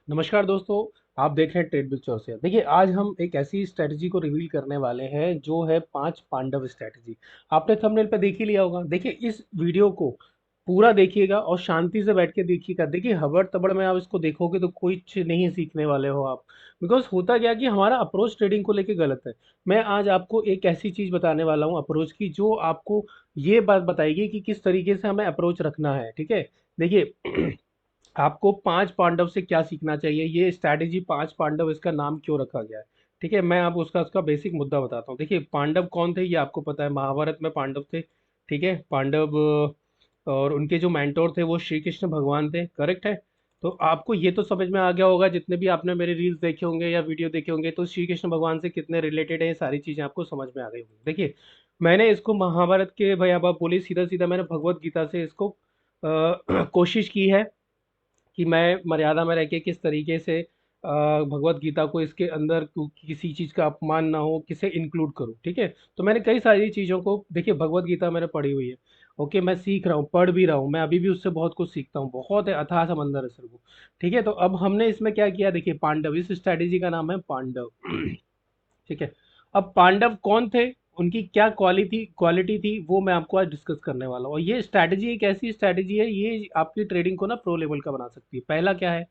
नमस्कार दोस्तों। आप देख रहे हैं ट्रेड विद चौरसिया। देखिए, आज हम एक ऐसी स्ट्रेटजी को रिवील करने वाले हैं जो है पांच पांडव स्ट्रेटजी। आपने थंबनेल पे देख ही लिया होगा। देखिए, इस वीडियो को पूरा देखिएगा और शांति से बैठ के देखिएगा। देखिए, हबड़ तबड़ में आप इसको देखोगे तो कुछ नहीं सीखने वाले हो आप। बिकॉज होता क्या कि हमारा अप्रोच ट्रेडिंग को लेके गलत है। मैं आज आपको एक ऐसी चीज बताने वाला हूँ अप्रोच की, जो आपको ये बात बताएगी कि किस तरीके से हमें अप्रोच रखना है। ठीक है, देखिए आपको पांच पांडव से क्या सीखना चाहिए, ये स्ट्रैटेजी पांच पांडव इसका नाम क्यों रखा गया है। ठीक है, मैं आपको उसका उसका बेसिक मुद्दा बताता हूँ। देखिए, पांडव कौन थे ये आपको पता है, महाभारत में पांडव थे। ठीक है, पांडव और उनके जो मेंटोर थे वो श्री कृष्ण भगवान थे, करेक्ट है। तो आपको ये तो समझ में आ गया होगा, जितने भी आपने मेरे रील्स देखे होंगे या वीडियो देखे होंगे, तो श्री कृष्ण भगवान से कितने रिलेटेड है, ये सारी चीजें आपको समझ में आ गई होंगी। देखिए, मैंने इसको महाभारत के भाई अब आप बोले सीधा सीधा, मैंने भगवत गीता से इसको कोशिश की है कि मैं मर्यादा में रह के किस तरीके से भगवत गीता को इसके अंदर किसी चीज़ का अपमान ना हो, किसे इंक्लूड करूँ। ठीक है, तो मैंने कई सारी चीज़ों को, देखिए भगवत गीता मैंने पढ़ी हुई है। ओके, मैं सीख रहा हूँ, पढ़ भी रहा हूँ, मैं अभी भी उससे बहुत कुछ सीखता हूँ। बहुत है, अथाह समंदर है सर वो। ठीक है, तो अब हमने इसमें क्या किया, देखिए पांडव, इस स्ट्रैटेजी का नाम है पांडव। ठीक है, अब पांडव कौन थे, उनकी क्या क्वालिटी थी, वो मैं आपको आज डिस्कस करने वाला हूँ। और ये स्ट्रैटेजी एक ऐसी स्ट्रैटेजी है, ये आपकी ट्रेडिंग को ना प्रो लेवल का बना सकती है। पहला क्या है,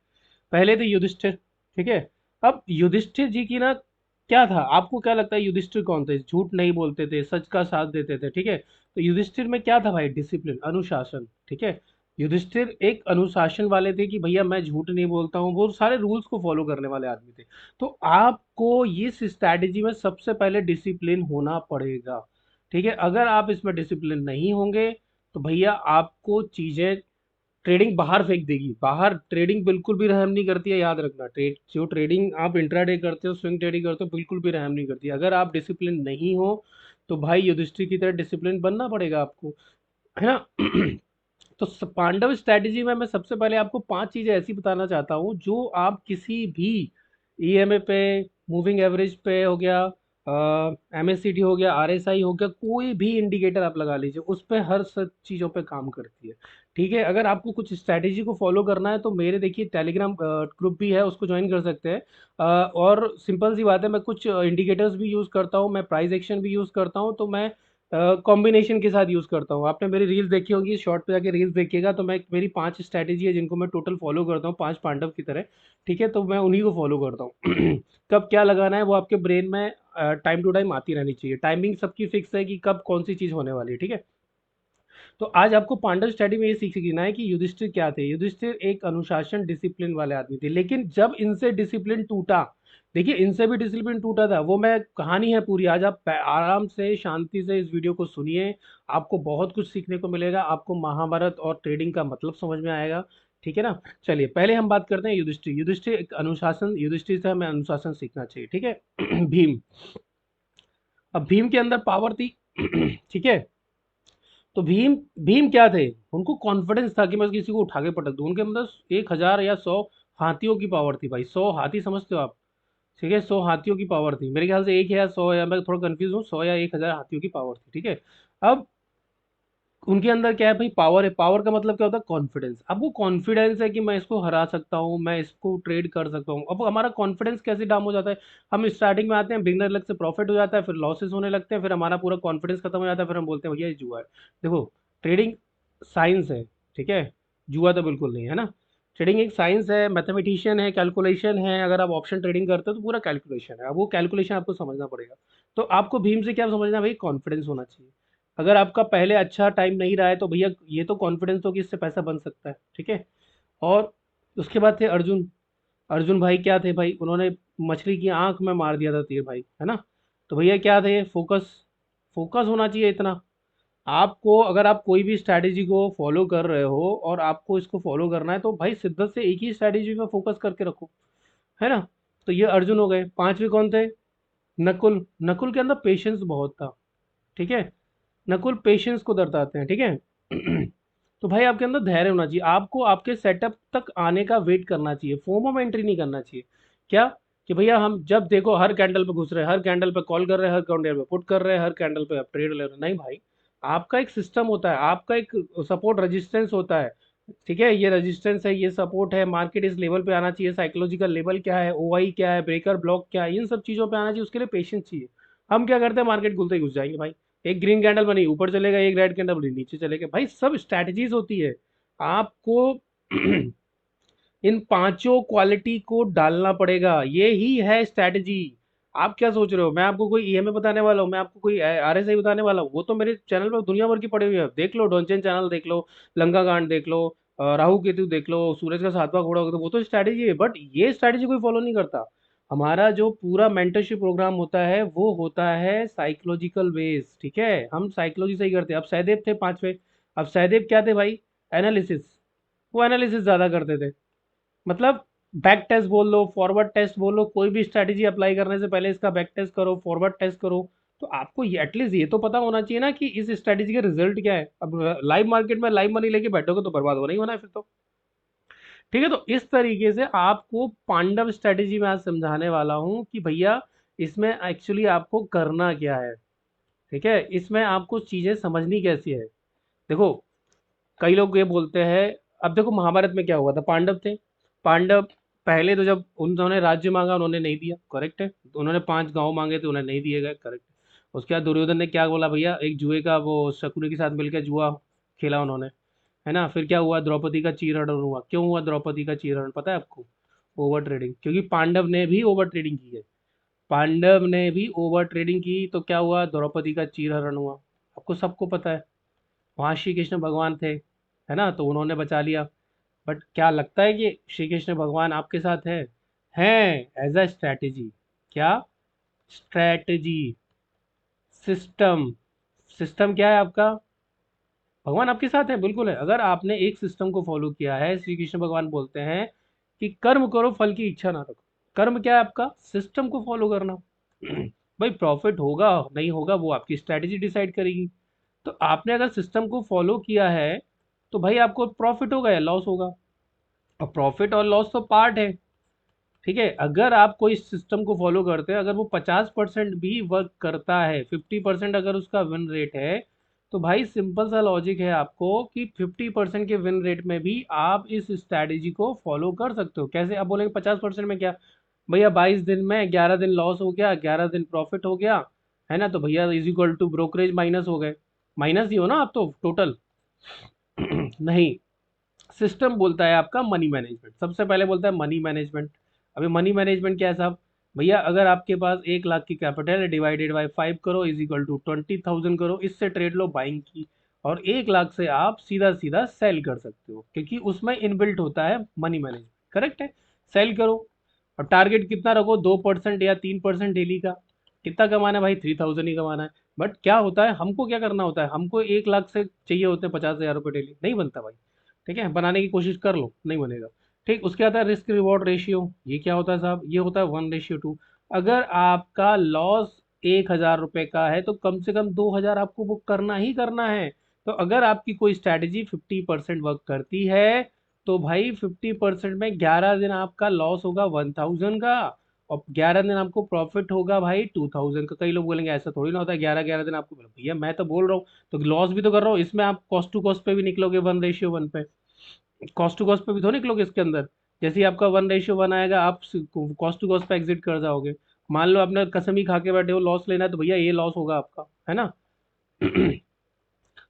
पहले थे युधिष्ठिर। ठीक है, अब युधिष्ठिर जी की ना क्या था, आपको क्या लगता है युधिष्ठिर कौन थे? झूठ नहीं बोलते थे, सच का साथ देते थे। ठीक है, तो युधिष्ठिर में क्या था भाई, डिसिप्लिन, अनुशासन। ठीक है, युधिष्ठिर एक अनुशासन वाले थे कि भैया मैं झूठ नहीं बोलता हूँ, वो सारे रूल्स को फॉलो करने वाले आदमी थे। तो आपको इस स्ट्रैटेजी में सबसे पहले डिसिप्लिन होना पड़ेगा। ठीक है, अगर आप इसमें डिसिप्लिन नहीं होंगे तो भैया आपको चीजें, ट्रेडिंग बाहर फेंक देगी। बाहर ट्रेडिंग बिल्कुल भी रहम नहीं करती है, याद रखना। जो ट्रेडिंग आप इंट्राडे करते हो, स्विंग ट्रेडिंग करते हो, बिल्कुल भी रहम नहीं करती। अगर आप डिसिप्लिन नहीं हो तो भाई युधिष्ठिर की तरह डिसिप्लिन बनना पड़ेगा आपको, है ना। तो पांडव स्ट्रैटेजी में मैं सबसे पहले आपको पांच चीजें ऐसी बताना चाहता हूँ जो आप किसी भी ईएमए पे, मूविंग एवरेज पे हो गया, एमएससीडी हो गया, आरएसआई हो गया, कोई भी इंडिकेटर आप लगा लीजिए, उस पे हर सब चीज़ों पे काम करती है। ठीक है, अगर आपको कुछ स्ट्रैटेजी को फॉलो करना है तो मेरे देखिए टेलीग्राम ग्रुप भी है, उसको ज्वाइन कर सकते हैं। और सिंपल सी बात है, मैं कुछ इंडिकेटर्स भी यूज़ करता हूँ, मैं प्राइस एक्शन भी यूज़ करता हूँ, तो मैं कॉम्बिनेशन के साथ यूज़ करता हूँ। आपने मेरी रील्स देखी होगी, शॉर्ट पे जाके रील्स देखिएगा, तो मैं मेरी पांच स्ट्रैटेजी है जिनको मैं टोटल फॉलो करता हूँ, पांच पांडव की तरह। ठीक है, तो मैं उन्हीं को फॉलो करता हूँ। कब क्या लगाना है वो आपके ब्रेन में टाइम टू टाइम आती रहनी चाहिए। टाइमिंग सबकी फिक्स है कि कब कौन सी चीज़ होने वाली है। ठीक है, तो आज आपको पांडव स्टडी में ये सीखना है कि युधिष्ठिर क्या थे। युधिष्ठिर एक अनुशासन, डिसिप्लिन वाले आदमी थे, लेकिन जब इनसे डिसिप्लिन टूटा, देखिए इनसे भी डिसिप्लिन टूटा था, वो मैं कहानी है पूरी, आज आप आराम से शांति से इस वीडियो को सुनिए। आपको बहुत कुछ सीखने को मिलेगा, आपको महाभारत और ट्रेडिंग का मतलब समझ में आएगा। ठीक है ना। चलिए पहले हम बात करते हैं युधिष्ठिर। युधिष्ठिर एक अनुशासन, युधिष्ठिर से हमें अनुशासन सीखना चाहिए। ठीक है। भीम, अब भीम के अंदर पावर थी। ठीक है, तो भीम, भीम क्या थे, उनको कॉन्फिडेंस था कि मैं किसी को उठा के पटक दूं। उनके अंदर 1,000 या 100 हाथियों की पावर थी भाई। 100 हाथी समझते हो आप? ठीक है, 100 हाथियों की पावर थी, मेरे ख्याल से एक है या 100, या मैं थोड़ा कंफ्यूज हूँ, 100 या 1,000 हाथियों की पावर थी। ठीक है, अब उनके अंदर क्या है भाई, पावर है। पावर का मतलब क्या होता है, कॉन्फिडेंस। अब वो कॉन्फिडेंस है कि मैं इसको हरा सकता हूँ, मैं इसको ट्रेड कर सकता हूँ। अब हमारा कॉन्फिडेंस कैसे डाउन हो जाता है, हम स्टार्टिंग में आते हैं, बिगनर लक से प्रॉफिट हो जाता है, फिर लॉसेस होने लगते हैं, फिर हमारा पूरा कॉन्फिडेंस खत्म हो जाता है, फिर हम बोलते हैं भैया ये जुआ है। देखो, ट्रेडिंग साइंस है। ठीक है, जुआ तो बिल्कुल नहीं है ना। ट्रेडिंग एक साइंस है, मैथमेटिशियन है, कैलकुलेशन है। अगर आप ऑप्शन ट्रेडिंग करते हो तो पूरा कैलकुलेशन है, अब वो कैलकुलेशन आपको समझना पड़ेगा। तो आपको भीम से क्या समझना है भाई, कॉन्फिडेंस होना चाहिए। अगर आपका पहले अच्छा टाइम नहीं रहा है तो भैया ये तो कॉन्फिडेंस हो कि इससे पैसा बन सकता है। ठीक है, और उसके बाद थे अर्जुन। अर्जुन भाई क्या थे भाई, उन्होंने मछली की आंख में मार दिया था तीर भाई, है ना। तो भैया क्या थे, फोकस, फोकस होना चाहिए इतना। आपको अगर आप कोई भी स्ट्रैटेजी को फॉलो कर रहे हो और आपको इसको फॉलो करना है तो भाई शिद्दत से एक ही स्ट्रैटेजी पे फोकस करके रखो, है ना। तो ये अर्जुन हो गए। पांचवे कौन थे, नकुल। नकुल के अंदर पेशेंस बहुत था। ठीक है, नकुल पेशेंस को दर्शाते हैं। ठीक है। तो भाई आपके अंदर धैर्य होना चाहिए, आपको आपके सेटअप तक आने का वेट करना चाहिए, फोमो में एंट्री नहीं करना चाहिए। क्या, कि भैया हम जब देखो हर कैंडल पे घुस रहे हैं, हर कैंडल पे कॉल कर रहे हैं, हर कैंडल पे पुट कर रहे हैं, हर कैंडल पे आप ट्रेड ले रहे हैं, नहीं भाई। आपका एक सिस्टम होता है, आपका एक सपोर्ट रेजिस्टेंस होता है। ठीक है, ये रेजिस्टेंस है, ये सपोर्ट है, मार्केट इस लेवल पे आना चाहिए, साइकोलॉजिकल लेवल क्या है, ओआई क्या है, ब्रेकर ब्लॉक क्या है, इन सब चीज़ों पे आना चाहिए, उसके लिए पेशेंस चाहिए। हम क्या करते हैं, मार्केट खुलते ही घुस जाएंगे भाई। एक ग्रीन कैंडल बनी ऊपर चलेगा, एक रेड कैंडल बनी नीचे चलेगा, भाई सब स्ट्रैटेजीज होती है। आपको इन पांचों क्वालिटी को डालना पड़ेगा, ये ही है स्ट्रैटेजी। आप क्या सोच रहे हो, मैं आपको कोई ईएमए बताने वाला हूँ, मैं आपको कोई आरएसआई बताने वाला हूँ? वो तो मेरे चैनल पर दुनिया भर की पड़ी हुई है, देख लो, डॉनचेन चैनल देख लो, लंका कांड देख लो, राहु केतु देख लो, सूरज का सातवां घोड़ा होगा, तो वो तो स्ट्रैटेजी है, बट ये स्ट्रैटेजी कोई फॉलो नहीं करता। हमारा जो पूरा मेंटरशिप प्रोग्राम होता है वो होता है साइकोलॉजिकल बेस, ठीक है, हम साइकोलॉजी से ही करते हैं। अब सहदेव थे पांचवे, अब सहदेव क्या थे भाई, एनालिसिस, वो एनालिसिस ज्यादा करते थे। मतलब बैक टेस्ट बोल लो, फॉरवर्ड टेस्ट बोल लो, कोई भी स्ट्रैटेजी अप्लाई करने से पहले इसका बैक टेस्ट करो, फॉरवर्ड टेस्ट करो। तो आपको ये एटलीस्ट ये तो पता होना चाहिए ना कि इस स्ट्रैटेजी का रिजल्ट क्या है। अब लाइव मार्केट में लाइव मनी लेके बैठोगे तो बर्बाद होना ही होना है फिर तो। ठीक है, तो इस तरीके से आपको पांडव स्ट्रैटेजी में आज समझाने वाला हूँ कि भैया इसमें एक्चुअली आपको करना क्या है। ठीक है, इसमें आपको चीजें समझनी कैसी है। देखो, कई लोग ये बोलते हैं, अब देखो महाभारत में क्या हुआ था, पांडव थे। पांडव पहले तो जब उन्होंने राज्य मांगा उन्होंने नहीं दिया, करेक्ट है। उन्होंने 5 गांव मांगे थे, उन्हें नहीं दिए गए, करेक्ट है। उसके बाद दुर्योधन ने क्या बोला, भैया एक जुए का वो शकुनी के साथ मिलकर जुआ खेला उन्होंने, है ना। फिर क्या हुआ, द्रौपदी का चीरहरण हुआ। क्यों हुआ द्रौपदी का चीरहरण, पता है आपको? ओवर ट्रेडिंग, क्योंकि पांडव ने भी ओवर ट्रेडिंग की है। पांडव ने भी ओवर ट्रेडिंग की, तो क्या हुआ, द्रौपदी का चीरहरण हुआ। आपको सबको पता है। वहाँ श्री कृष्ण भगवान थे, है ना, तो उन्होंने बचा लिया। बट क्या लगता है कि श्री कृष्ण भगवान आपके साथ है? हैं, एज अ स्ट्रैटेजी। क्या स्ट्रैटेजी, सिस्टम। सिस्टम क्या है आपका, भगवान आपके साथ है, बिल्कुल है। अगर आपने एक सिस्टम को फॉलो किया है, श्री कृष्ण भगवान बोलते हैं कि कर्म करो फल की इच्छा ना रखो। कर्म क्या है आपका, सिस्टम को फॉलो करना। भाई प्रॉफिट होगा नहीं होगा वो आपकी स्ट्रैटेजी डिसाइड करेगी। तो आपने अगर सिस्टम को फॉलो किया है तो भाई आपको प्रॉफिट होगा या लॉस होगा। और प्रॉफिट और लॉस तो पार्ट है। ठीक है, अगर आप कोई सिस्टम को फॉलो करते हैं, अगर वो 50% भी वर्क करता है, 50% अगर उसका विन रेट है, तो भाई सिंपल सा लॉजिक है आपको कि 50% के विन रेट में भी आप इस स्ट्रैटेजी को फॉलो कर सकते हो। कैसे, आप बोलेंगे 50% में क्या, भैया 22 दिन में 11 दिन लॉस हो गया, 11 दिन प्रॉफिट हो गया, है ना, तो भैया is equal to brokerage minus हो गए। माइनस ही हो ना आप तो टोटल। नहीं, सिस्टम बोलता है आपका मनी मैनेजमेंट, सबसे पहले बोलता है मनी मैनेजमेंट। अभी मनी मैनेजमेंट क्या है साहब, भैया अगर आपके पास 1 लाख की कैपिटल है, डिवाइडेड बाय 5 करो, इज इक्वल टू 20,000 करो, इससे ट्रेड लो बाइंग की। और 1 लाख से आप सीधा सीधा सेल कर सकते हो, क्योंकि उसमें इनबिल्ट होता है मनी मैनेजमेंट, करेक्ट है। सेल करो, और टारगेट कितना रखो, 2% या 3% डेली का। कितना कमाना है भाई, 3,000 ही कमाना है। बट क्या होता है, हमको क्या करना होता है, हमको 1 लाख से चाहिए होते हैं 50,000 रुपये डेली, नहीं बनता भाई। ठीक है, बनाने की कोशिश कर लो, नहीं बनेगा। ठीक, उसके आता है रिस्क रिवॉर्ड रेशियो। ये क्या होता है साहब, ये होता है 1:2। अगर आपका लॉस 1,000 रुपये का है तो कम से कम 2,000 आपको बुक करना ही करना है। तो अगर आपकी कोई स्ट्रैटेजी 50% वर्क करती है, तो भाई 50% में 11 दिन आपका लॉस होगा 1,000 का, और 11 दिन आपको प्रॉफिट होगा भाई 2,000 का। कई लोग बोलेंगे ऐसा थोड़ी ना होता है, 11 11 दिन आपको, भैया मैं तो बोल रहा हूँ, तो लॉस भी तो कर रहा हूँ इसमें, आप कॉस्ट टू कॉस्ट पे भी निकलोगे 1:1 पे। कॉस्ट टू कॉस्ट पे भी तो निकलोगे इसके अंदर। जैसे ही आपका 1:1 आएगा, आप कॉस्ट टू कॉस्ट पे एग्जिट कर जाओगे। मान लो आपने कसम ही खा के बैठे हो लॉस लेना है, तो भैया ये लॉस होगा आपका, है ना।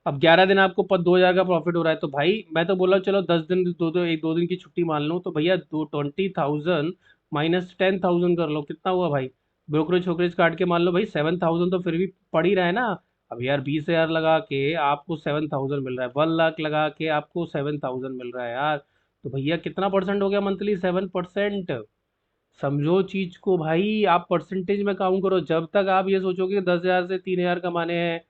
अब 11 दिन आपको 2,000 का प्रॉफिट हो रहा है, तो भाई मैं तो बोल रहा हूँ चलो 10 दिन, दो दो एक 2 दिन की छुट्टी मान लो, तो भैया 20,000 माइनस 10,000 कर लो, कितना हुआ भाई। ब्रोकरेज वोकरेज काट के मान लो भाई 7,000 तो फिर भी पड़ ही रहा है ना। अब यार 20,000 लगा के आपको 7,000 मिल रहा है, 1 लाख लगा के आपको 7,000 मिल रहा है यार। तो भैया कितना परसेंट हो गया मंथली, 7%। समझो चीज को भाई, आप परसेंटेज में काउंट करो। जब तक आप ये सोचोगे 10,000 से 3,000 कमाने हैं,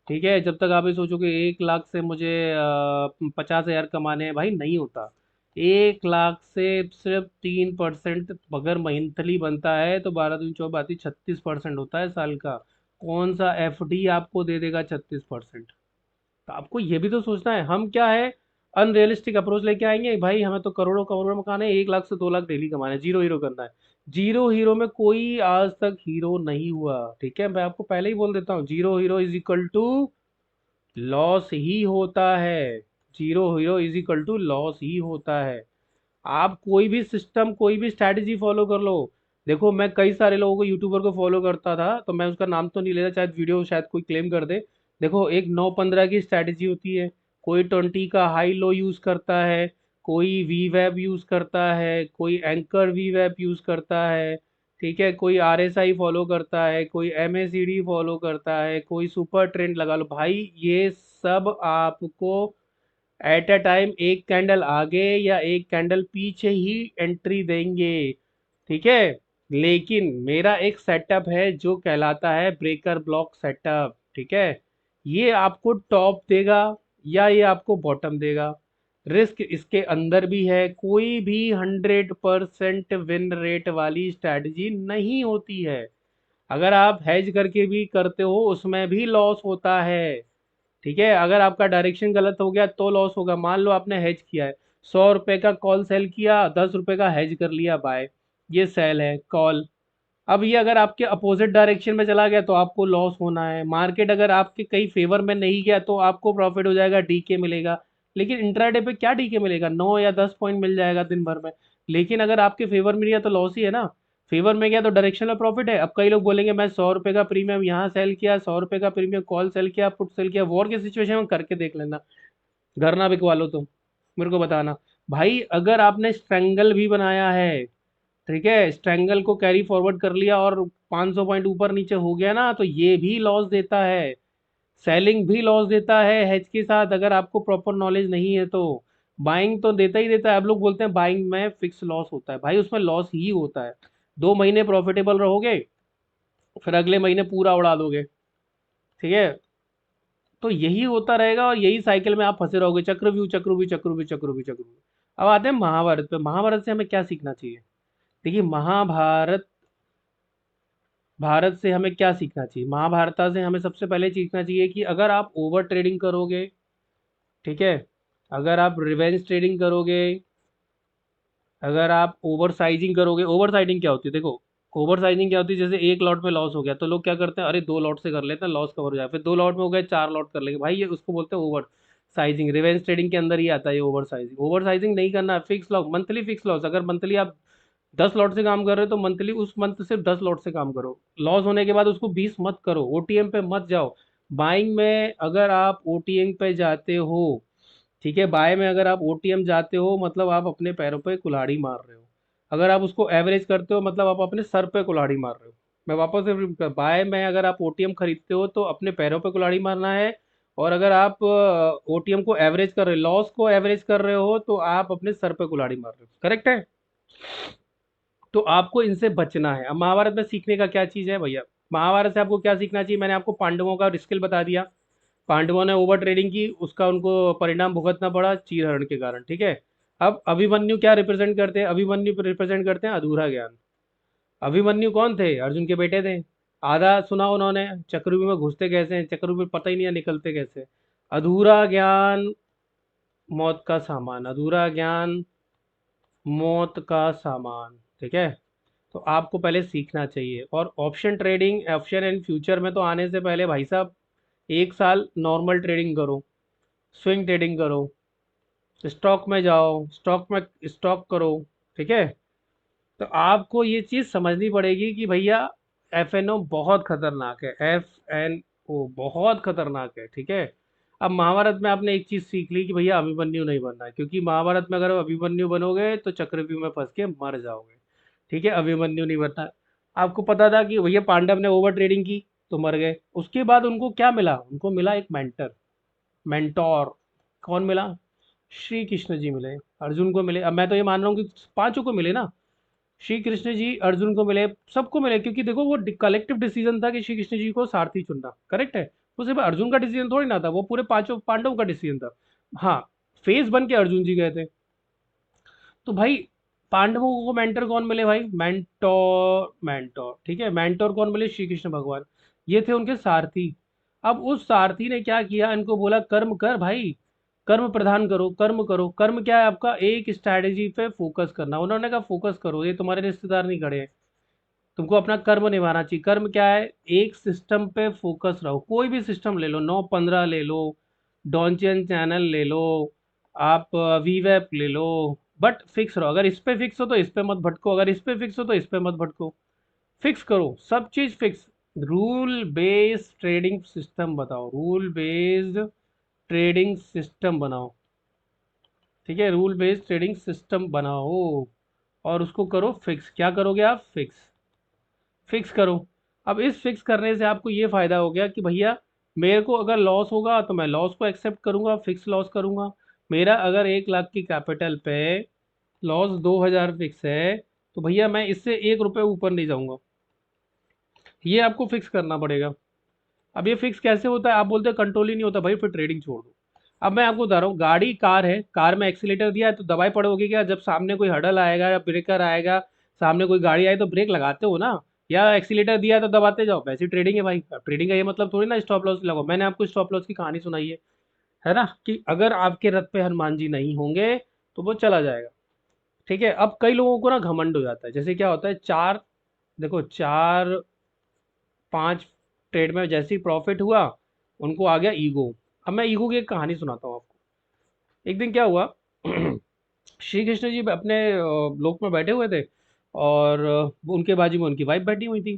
ठीक है, जब तक आप ये सोचोगे 1 लाख से मुझे 50,000 कमाने हैं, भाई नहीं होता। 1 लाख से सिर्फ 3% अगर मंथली बनता है, तो 12 दूनी 24 36% होता है साल का। कौन सा एफडी आपको दे देगा 36%? तो आपको ये भी तो सोचना है, हम क्या है, अनरियलिस्टिक अप्रोच लेके आएंगे भाई, हमें तो करोड़ों करोड़ों मकान है, 1 लाख से 2 लाख डेली कमाना है, जीरो हीरो करना है। जीरो हीरो में कोई आज तक हीरो नहीं हुआ, ठीक है, मैं आपको पहले ही बोल देता हूँ, zero hero is equal to loss ही होता है। Zero hero is equal to loss ही होता है। आप कोई भी सिस्टम कोई भी स्ट्रैटेजी फॉलो कर लो। देखो मैं कई सारे लोगों को यूट्यूबर को फॉलो करता था, तो मैं उसका नाम तो नहीं लेता, शायद वीडियो शायद कोई क्लेम कर दे। देखो एक 9-15 की स्ट्रैटेजी होती है, कोई 20 का हाई लो यूज करता है, कोई वी वेब यूज करता है, कोई एंकर वी वेब यूज करता है, ठीक है, कोई RSI फॉलो करता है, कोई MACD फॉलो करता है, कोई सुपर ट्रेंड लगा लो भाई। ये सब आपको एट अ टाइम एक कैंडल आगे या एक कैंडल पीछे ही एंट्री देंगे, ठीक है। लेकिन मेरा एक सेटअप है जो कहलाता है ब्रेकर ब्लॉक सेटअप, ठीक है। ये आपको टॉप देगा या ये आपको बॉटम देगा। रिस्क इसके अंदर भी है, कोई भी 100% विन रेट वाली स्ट्रैटेजी नहीं होती है। अगर आप हेज करके भी करते हो उसमें भी लॉस होता है, ठीक है। अगर आपका डायरेक्शन गलत हो गया तो लॉस होगा। मान लो आपने हेज किया है, 100 रुपए का कॉल सेल किया, 10 रुपए का हेज कर लिया बाय, ये सेल है कॉल। अब ये अगर आपके अपोजिट डायरेक्शन में चला गया तो आपको लॉस होना है। मार्केट अगर आपके कई फेवर में नहीं गया तो आपको प्रॉफिट हो जाएगा, डीके मिलेगा। लेकिन इंट्राडे पे क्या डीके मिलेगा, 9 या 10 पॉइंट मिल जाएगा दिन भर में। लेकिन अगर आपके फेवर में नहीं गया तो लॉस ही है ना। फेवर में गया तो डायरेक्शन में प्रॉफिट है। अब कई लोग बोलेंगे मैं 100 रुपए का प्रीमियम यहाँ सेल किया, 100 रुपए का प्रीमियम कॉल सेल किया, पुट सेल किया। वॉर की सिचुएशन में करके देख लेना, घर ना बिकवा लो तुम, मेरे को बताना। भाई अगर आपने स्ट्रैंगल भी बनाया है, ठीक है, स्ट्रैंगल को कैरी फॉरवर्ड कर लिया और 500 पॉइंट ऊपर नीचे हो गया ना, तो ये भी लॉस देता है। सेलिंग भी लॉस देता है हेज के साथ, अगर आपको प्रॉपर नॉलेज नहीं है तो। बाइंग तो देता ही देता है। अब लोग बोलते हैं बाइंग में फिक्स लॉस होता है, भाई उसमें लॉस ही होता है। 2 महीने प्रॉफिटेबल रहोगे, फिर अगले महीने पूरा उड़ा दोगे, ठीक है। तो यही होता रहेगा और यही साइकिल में आप फंसे रहोगे, चक्रव्यूह चक्रव्यूह चक्रव्यूह चक्रव्यूह चक्रव्यूह। अब आते हैं महाभारत पे। महाभारत से हमें क्या सीखना चाहिए। देखिए महाभारत, भारत से हमें क्या सीखना चाहिए। महाभारत से हमें सबसे पहले सीखना चाहिए कि अगर आप ओवर ट्रेडिंग करोगे, ठीक है, अगर आप रिवेंज ट्रेडिंग करोगे, अगर आप ओवर साइजिंग करोगे। ओवर साइजिंग क्या होती है, देखो ओवर साइजिंग क्या होती है, जैसे एक लॉट में लॉस हो गया तो लोग क्या करते हैं, अरे 2 लॉट से कर लेते हैं लॉस कवर हो जाए, फिर 2 लॉट में हो गए 4 लॉट कर लेंगे, भाई ये उसको बोलते हैं ओवर साइजिंग। रिवेंज ट्रेडिंग के अंदर ही आता है ये ओवर साइजिंग। ओवर साइजिंग नहीं करना है। Fix loss, monthly fix loss. अगर मंथली आप 10 लॉट से काम कर रहे हो तो मंथली उस मंथ सिर्फ 10 लॉट से काम करो। लॉस होने के बाद उसको 20 मत करो, ओटीएम पे मत जाओ। बाइंग में अगर आप ओटीएम पे जाते हो, ठीक है, बाय में अगर आप ओटीएम जाते हो मतलब आप अपने पैरों पे कुल्हाड़ी मार रहे हो। अगर आप उसको एवरेज करते हो मतलब आप अपने सर पे कुल्हाड़ी मार रहे हो। मैं वापस से repeat बाय में अगर आप ओटीएम खरीदते हो तो अपने पैरों पे कुल्हाड़ी मारना है। और अगर आप ओटीएम को एवरेज कर रहे हो, लॉस को एवरेज कर रहे हो, तो आप अपने सर पे कुल्हाड़ी मार रहे हो, करेक्ट है। तो आपको इनसे बचना है। अब महाभारत में सीखने का क्या चीज़ है भैया। महाभारत से आपको क्या सीखना चाहिए, मैंने आपको पांडवों का स्किल बता दिया। पांडवों ने ओवर ट्रेडिंग की, उसका उनको परिणाम भुगतना पड़ा चीरहरण के कारण, ठीक है। अब अभिमन्यु क्या रिप्रेजेंट करते हैं, अभिमन्यु रिप्रेजेंट करते हैं अधूरा ज्ञान। अभिमन्यु कौन थे, अर्जुन के बेटे थे। आधा सुना उन्होंने, चक्रव्यूह में घुसते कैसे हैं, चक्रव्यूह में पता ही नहीं है निकलते कैसे। अधूरा ज्ञान मौत का सामान, अधूरा ज्ञान मौत का सामान, ठीक है। तो आपको पहले सीखना चाहिए। और option trading, option and future में तो आने से पहले भाई साहब 1 साल नॉर्मल ट्रेडिंग करो, स्विंग ट्रेडिंग करो, स्टॉक में जाओ, स्टॉक में स्टॉक करो, ठीक है। तो आपको ये चीज़ समझनी पड़ेगी कि भैया FNO बहुत खतरनाक है, FNO बहुत खतरनाक है, ठीक है। अब महाभारत में आपने एक चीज़ सीख ली कि भैया अभिमन्यु नहीं बनना है, क्योंकि महाभारत में अगर अभिमन्यु बनोगे तो चक्रव्यूह में फंस के मर जाओगे, ठीक है। अभिमन्यु नहीं बनना। आपको पता था कि भैया पांडव ने ओवर ट्रेडिंग की तो मर गए, उसके बाद उनको क्या मिला, उनको मिला एक मेंटर, मेंटोर। कौन मिला, श्री कृष्ण जी मिले, अर्जुन को मिले। अब मैं तो ये मान रहा हूँ कि पांचों को मिले ना, श्री कृष्ण जी अर्जुन को मिले, सबको मिले, क्योंकि देखो वो कलेक्टिव डिसीजन था कि श्री कृष्ण जी को सारथी चुनना, करेक्ट है। वो सिर्फ अर्जुन का डिसीजन थोड़ी ना था, वो पूरे पांचों पांडवों का डिसीजन था। हाँ, फेस बन के अर्जुन जी गए थे। तो भाई पांडवों को मेंटर कौन मिले भाई, मेंटोर, मेंटोर, ठीक है। मेंटोर कौन मिले, श्री कृष्ण भगवान, ये थे उनके सारथी। अब उस सारथी ने क्या किया, इनको बोला कर्म कर भाई, कर्म प्रधान करो, कर्म करो। कर्म क्या है आपका, एक स्ट्रैटेजी पे फोकस करना। उन्होंने कहा फोकस करो, ये तुम्हारे रिश्तेदार नहीं खड़े हैं, तुमको अपना कर्म निभाना चाहिए। कर्म क्या है, एक सिस्टम पे फोकस रहो। कोई भी सिस्टम ले लो, 9-15 ले लो, डॉन्चियन चैनल ले लो, आप वीवैप ले लो, बट फिक्स रहो। अगर इस पे फिक्स हो तो इस पे मत भटको, अगर इस पे फिक्स हो तो इस पे मत भटको। फिक्स करो सब चीज fix. Rule based trading system बताओ, रूल बेस्ड ट्रेडिंग सिस्टम बनाओ। ठीक है, रूल बेस्ड ट्रेडिंग सिस्टम बनाओ और उसको करो फिक्स। क्या करोगे आप? फिक्स। फिक्स करो। अब इस फिक्स करने से आपको ये फायदा हो गया कि भैया मेरे को अगर लॉस होगा तो मैं लॉस को एक्सेप्ट करूंगा, फिक्स लॉस करूंगा। मेरा अगर 1 लाख की कैपिटल पे लॉस 2,000 फिक्स है, तो भैया मैं इससे 1 रुपये ऊपर नहीं जाऊंगा। ये आपको फिक्स करना पड़ेगा। अब ये फिक्स कैसे होता है? आप बोलते हैं कंट्रोल ही नहीं होता, भाई फिर ट्रेडिंग छोड़ दो। अब मैं आपको बता रहा हूँ, गाड़ी कार है, कार में एक्सीलेटर दिया है तो दबाए पड़ोगे क्या? जब सामने कोई हडल आएगा या ब्रेकर आएगा, सामने कोई गाड़ी आई तो ब्रेक लगाते हो ना, या एक्सीलेटर दिया है तो दबाते जाओ। वैसी ट्रेडिंग है भाई। ट्रेडिंग का ये मतलब थोड़ी ना स्टॉप लॉस लगाओ। मैंने आपको स्टॉप लॉस की कहानी सुनाई है ना, कि अगर आपके रथ पे हनुमान जी नहीं होंगे तो वो चला जाएगा। ठीक है। अब कई लोगों को ना घमंड हो जाता है। जैसे क्या होता है, चार, देखो 4 5 ट्रेड में जैसे ही प्रॉफिट हुआ, उनको आ गया ईगो। अब मैं ईगो की एक कहानी सुनाता हूँ आपको। एक दिन क्या हुआ, श्री कृष्ण जी अपने लोक में बैठे हुए थे, और उनके बाजू में उनकी वाइफ बैठी हुई थी।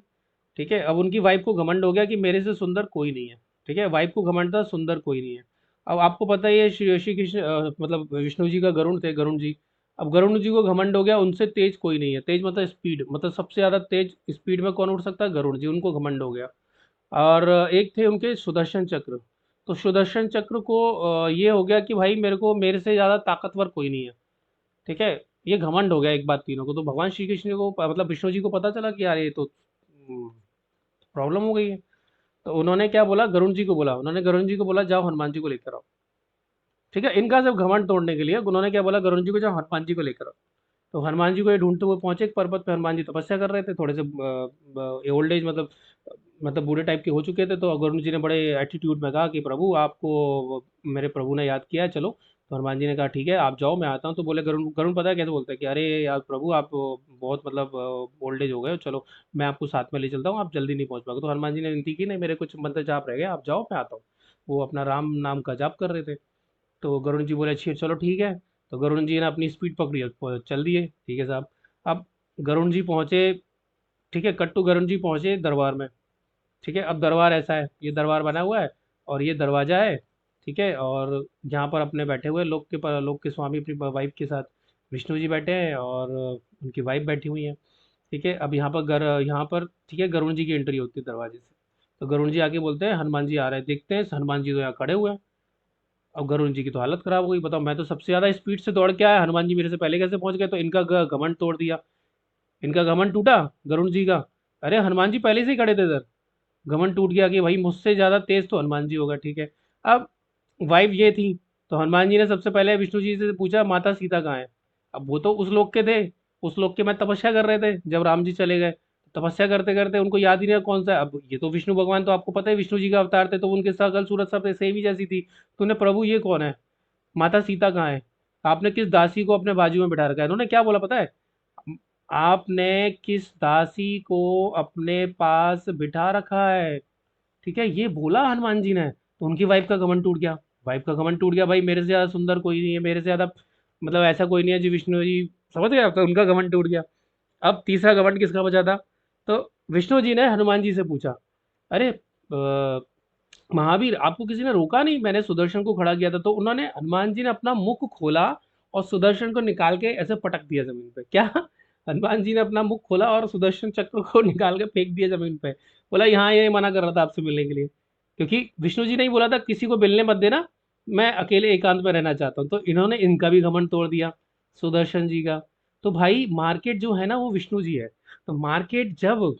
ठीक है। अब उनकी वाइफ को घमंड हो गया कि मेरे से सुंदर कोई नहीं है। ठीक है, वाइफ को घमंड था सुंदर कोई नहीं है। अब आपको पता ही है, श्री कृष्ण मतलब विष्णु जी का गरुण थे, गरुण जी। अब गरुण जी को घमंड हो गया उनसे तेज कोई नहीं है। तेज मतलब स्पीड, मतलब सबसे ज्यादा तेज स्पीड में कौन उड़ सकता है? गरुण जी। उनको घमंड हो गया। और एक थे उनके सुदर्शन चक्र। तो सुदर्शन चक्र को ये हो गया कि भाई मेरे को, मेरे से ज़्यादा ताकतवर कोई नहीं है। ठीक है। ये घमंड हो गया एक बात तीनों को। तो भगवान श्री कृष्ण को, मतलब विष्णु जी को पता चला कि यार ये तो प्रॉब्लम हो गई है। तो उन्होंने क्या बोला, गरुण जी को बोला, उन्होंने गरुण जी को बोला जाओ हनुमान जी को लेकर आओ। ठीक है, इनका सब घमंड तोड़ने के लिए उन्होंने क्या बोला, गरुण जी को जाओ हनुमान जी को लेकर आओ। तो हनुमान जी को ये ढूंढते हुए पहुंचे एक पर्वत पे। हनुमान जी तपस्या कर रहे थे, थोड़े से ओल्ड एज, मतलब बूढ़े टाइप के हो चुके थे। तो गरुण जी ने बड़े एटीट्यूड में कहा कि प्रभु आपको मेरे प्रभु ने याद किया है, चलो। तो हनुमान जी ने कहा ठीक है आप जाओ, मैं आता हूँ। तो बोले गरुण, गरुण पता है कैसे बोलता है कि अरे यार प्रभु आप बहुत मतलब ओल्ड एज हो गए हो, चलो मैं आपको साथ में ले चलता हूँ, आप जल्दी नहीं पहुंच पाओगे। तो हनुमान जी ने विनती की, नहीं मेरे कुछ मंत्र जाप रह गए, आप जाओ मैं आता हूँ। वो अपना राम नाम का जाप कर रहे थे। तो गरुण जी बोले अच्छी चलो ठीक है। तो गरुण जी ने अपनी स्पीड पकड़ी और चल दिए। ठीक है साहब। अब गरुण जी पहुंचे। ठीक है, कट्टू गरुण जी पहुंचे दरबार में। ठीक है। अब दरबार ऐसा है, ये दरबार बना हुआ है और ये दरवाजा है। ठीक है। और यहाँ पर अपने बैठे हुए लोक के स्वामी अपनी वाइफ के साथ विष्णु जी बैठे हैं, और उनकी वाइफ बैठी हुई है। ठीक है। अब यहाँ पर ठीक है, गरुण जी की एंट्री होती है दरवाजे से। तो गरुण जी आके बोलते हैं हनुमान जी आ रहे हैं। देखते हैं हनुमान जी तो यहाँ खड़े हुए हैं। अब गरुण जी की तो हालत खराब हो गई। बताओ, मैं तो सबसे ज्यादा स्पीड से दौड़ के आया, हनुमान जी मेरे से पहले कैसे पहुंच गए? तो इनका घमंड तोड़ दिया। इनका घमंड टूटा, गरुण जी का। अरे हनुमान जी पहले से ही खड़े थे इधर। घमंड टूट गया कि भाई मुझसे ज्यादा तेज तो हनुमान जी होगा। ठीक है। अब वाइफ ये थी, तो हनुमान जी ने सबसे पहले विष्णु जी से पूछा माता सीता कहाँ है? अब वो तो उस लोक के थे, उस लोक के में तपस्या कर रहे थे जब राम जी चले गए। तपस्या करते करते उनको याद ही नहीं रहा कौन सा है। अब ये तो विष्णु भगवान, तो आपको पता है विष्णु जी का अवतार थे, तो उनके शकल सूरत सब सेम ही जैसी थी। तो उन्हें प्रभु ये कौन है, माता सीता कहाँ है, आपने किस दासी को अपने बाजू में बिठा रखा है? इन्होंने क्या बोला पता है, आपने किस दासी को अपने पास बिठा रखा है? ठीक है, ये बोला हनुमान जी ने। तो उनकी वाइफ का घमंड टूट गया। वाइफ का घमंड टूट गया, भाई मेरे से ज्यादा सुंदर कोई नहीं है, मेरे से ज्यादा मतलब ऐसा कोई नहीं है जी, विष्णु जी। समझ गए आप? तो उनका घमंड टूट गया। अब तीसरा घमंड किसका बचा था? तो विष्णु जी ने हनुमान जी से पूछा, अरे महावीर आपको किसी ने रोका नहीं, मैंने सुदर्शन को खड़ा किया था। तो उन्होंने, हनुमान जी ने अपना मुख खोला और सुदर्शन को निकाल के ऐसे पटक दिया जमीन पे। क्या? हनुमान जी ने अपना मुख खोला और सुदर्शन चक्र को निकाल के फेंक दिया जमीन पे। बोला यहाँ ये मना कर रहा था आपसे मिलने के लिए, क्योंकि विष्णु जी ने ही बोला था किसी को मिलने मत देना, मैं अकेले एकांत में रहना चाहता हूँ। तो इन्होंने इनका भी घमंड तोड़ दिया, सुदर्शन जी का। तो भाई मार्केट जो है ना वो विष्णु जी है। तो मार्केट जब,